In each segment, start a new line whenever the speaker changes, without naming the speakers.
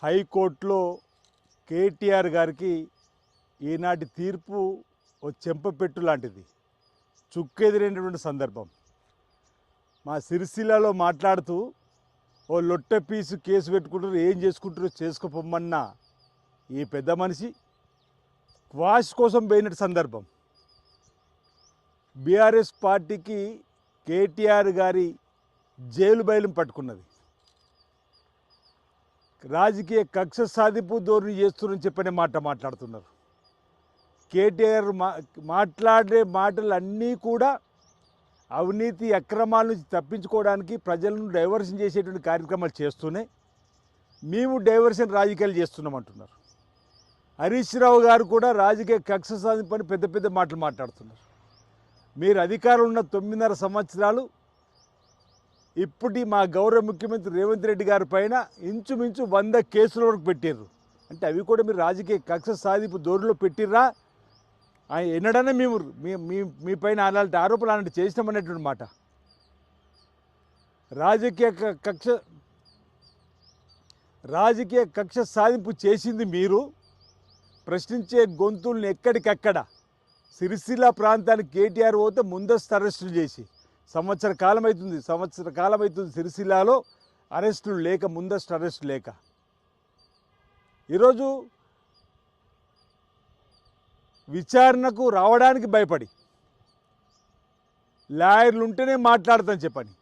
హైకోర్టులో కేటీఆర్ గారికి ఈనాటి తీర్పు ఓ చెంపపెట్టు లాంటిది, చుక్కెదిరినటువంటి సందర్భం. మా సిరిసిల్లలో మాట్లాడుతూ ఓ లొట్టె పీసు కేసు పెట్టుకుంటారు, ఏం చేసుకుంటారో చేసుకోపోమన్న ఈ పెద్ద మనిషి క్వాష్ కోసం పోయిన సందర్భం. బీఆర్ఎస్ పార్టీకి కేటీఆర్ గారి జైలు బయలు పట్టుకున్నది. రాజకీయ కక్ష సాధింపు ధోరణి చేస్తున్నారని చెప్పనే మాట్లాడుతున్నారు. కేటీఆర్ మాట్లాడే మాటలన్నీ కూడా అవినీతి అక్రమాల నుంచి తప్పించుకోవడానికి ప్రజలను డైవర్షన్ చేసేటువంటి కార్యక్రమాలు చేస్తూనే మేము డైవర్షన్ రాజకీయాలు చేస్తున్నామంటున్నారు. హరీష్ రావు గారు కూడా రాజకీయ కక్ష సాధింపని పెద్ద పెద్ద మాటలు మాట్లాడుతున్నారు. మీరు అధికారంలో ఉన్న 9.5 సంవత్సరాలు ఇప్పటి మా గౌరవ ముఖ్యమంత్రి రేవంత్ రెడ్డి గారి పైన ఇంచుమించు 100 కేసుల వరకు పెట్టారు. అంటే అవి కూడా మీరు రాజకీయ కక్ష సాధింపు ధోరణిలో పెట్టిర్రా? ఎన్నడనే మేము మీ పైన అలాంటి ఆరోపణలు అలాంటి చేసినామనేటువంటి మాట. రాజకీయ కక్ష సాధింపు చేసింది మీరు. ప్రశ్నించే గొంతుల్ని ఎక్కడికక్కడ సిరిసిల్ల ప్రాంతానికి కేటీఆర్ పోతే ముందస్తు అరెస్టులు చేసి సంవత్సర కాలం అవుతుంది సిరిసిల్లాలో అరెస్టులు లేక, ముందస్తు అరెస్టు లేక. ఈరోజు విచారణకు రావడానికి భయపడి లాయర్లు ఉంటేనే మాట్లాడతాను చెప్పని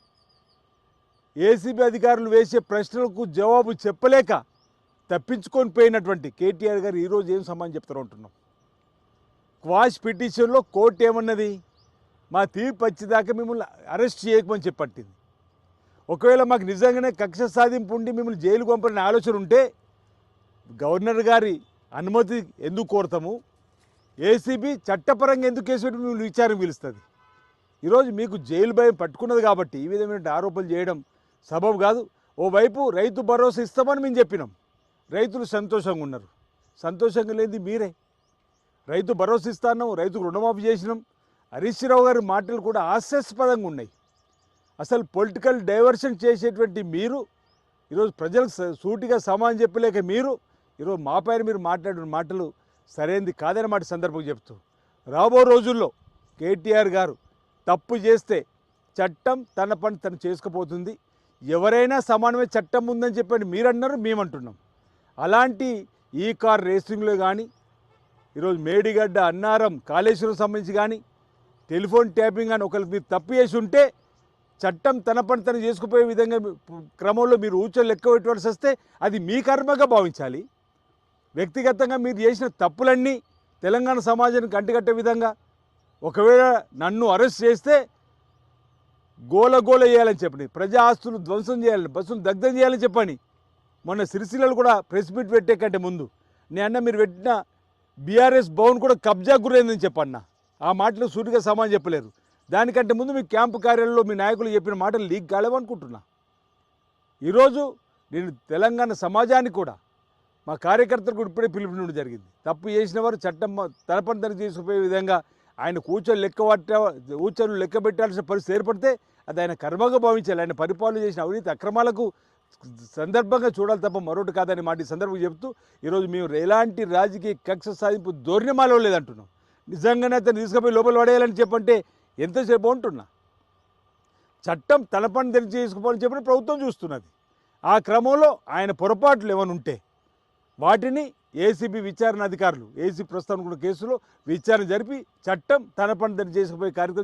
ఏసీబీ అధికారులు వేసే ప్రశ్నలకు జవాబు చెప్పలేక తప్పించుకొని పోయినటువంటి కేటీఆర్ గారు ఈరోజు ఏం సమాధానం చెప్తారో అంటున్నాం. క్వాష్ పిటిషన్లో కోర్టు ఏమన్నది? మా తీర్పు వచ్చేదాకా మిమ్మల్ని అరెస్ట్ చేయకమని చెప్పట్టింది. ఒకవేళ మాకు నిజంగానే కక్ష సాధింపు ఉండి మిమ్మల్ని జైలు పంపాలని ఆలోచన ఉంటే గవర్నర్ గారి అనుమతి ఎందుకు కోరతాము? ఏసీబీ చట్టపరంగా ఎందుకు కేసు పెట్టి మిమ్మల్ని విచారణ పిలుస్తుంది? ఈరోజు మీకు జైలు భయం పట్టుకున్నది కాబట్టి ఈ విధమైన ఆరోపణలు చేయడం సబబు కాదు. ఓవైపు రైతు భరోసా ఇస్తామని మేము చెప్పినాం, రైతులు సంతోషంగా ఉన్నారు. సంతోషంగా లేనిది మీరే. రైతు భరోసా ఇస్తాను, రైతుకు రుణమాఫీ చేసినాం. హరీష్ రావు గారి మాటలు కూడా హాస్యాస్పదంగా ఉన్నాయి. అసలు పొలిటికల్ డైవర్షన్ చేసేటువంటి మీరు ఈరోజు ప్రజలకు సూటిగా సమాధానం చెప్పలేక మీరు ఈరోజు మా పైన మీరు మాట్లాడిన మాటలు సరైనది కాదని మాట సందర్భంగా చెప్తూ, రాబో రోజుల్లో కేటీఆర్ గారు తప్పు చేస్తే చట్టం తన పని తను చేసుకుపోతుంది. ఎవరైనా సమానమే చట్టం ఉందని చెప్పండి మీరు అన్నారు, మేమంటున్నాం. అలాంటి ఈ కార్ రేసింగ్లో కానీ, ఈరోజు మేడిగడ్డ, అన్నారం, కాళేశ్వరం సంబంధించి కానీ, టెలిఫోన్ ట్యాపింగ్ కానీ ఒకరికి మీరు తప్పు చేసి ఉంటే చట్టం తన పని తను చేసుకుపోయే విధంగా క్రమంలో మీరు ఊచలు లెక్క పెట్టవలసి వస్తే అది మీ కర్మగా భావించాలి. వ్యక్తిగతంగా మీరు చేసిన తప్పులన్నీ తెలంగాణ సమాజానికి అంటికట్టే విధంగా ఒకవేళ నన్ను అరెస్ట్ చేస్తే గోల వేయాలని చెప్పండి, ప్రజా ఆస్తులు ధ్వంసం చేయాలని, బస్సులు దగ్ధం చేయాలని చెప్పండి. మొన్న సిరిసిల్లలో కూడా ప్రెస్ మీట్ పెట్టే కంటే ముందు నేను మీరు పెట్టిన బీఆర్ఎస్ భవన్ కూడా కబ్జా గురైందని చెప్పన్న. ఆ మాటలు సూటిగా సమాధానం చెప్పలేరు. దానికంటే ముందు మీ క్యాంపు కార్యాలయంలో మీ నాయకులు చెప్పిన మాటలు లీక్ కాలేవనుకుంటున్నా. ఈరోజు నేను తెలంగాణ సమాజానికి కూడా మా కార్యకర్తలకు కూడా ఇప్పుడే పిలుపునివ్వడం జరిగింది. తప్పు చేసిన వారు చట్టం తన పని తనకు తీసుకుపోయే విధంగా ఆయన ఊచలు లెక్క పెట్టాల్సిన పరిస్థితి ఏర్పడితే అది ఆయన కర్మగా భావించాలి. ఆయన పరిపాలన చేసిన అవినీతి అక్రమాలకు సందర్భంగా చూడాలి తప్ప మరొకటి కాదని మాట ఈ సందర్భంగా చెప్తూ, ఈరోజు మేము ఎలాంటి రాజకీయ కక్ష సాధింపు ధోరణి మాలో లేదంటున్నాం. నిజంగానే అతను తీసుకుపోయి లోపల పడేయాలని చెప్పంటే ఎంతసేపు ఉంటున్నా. చట్టం తన పని తెలిసి చేసుకోవాలని చెప్పి ప్రభుత్వం చూస్తున్నది. ఆ క్రమంలో ఆయన పొరపాట్లు ఏమైనా ఉంటే వాటిని ఏసీబీ విచారణ అధికారులు, ఏసీ ప్రస్తుతం కూడా కేసులో విచారణ జరిపి చట్టం తన పని తెలిసి చేసుకుపోయే కార్యక్రమం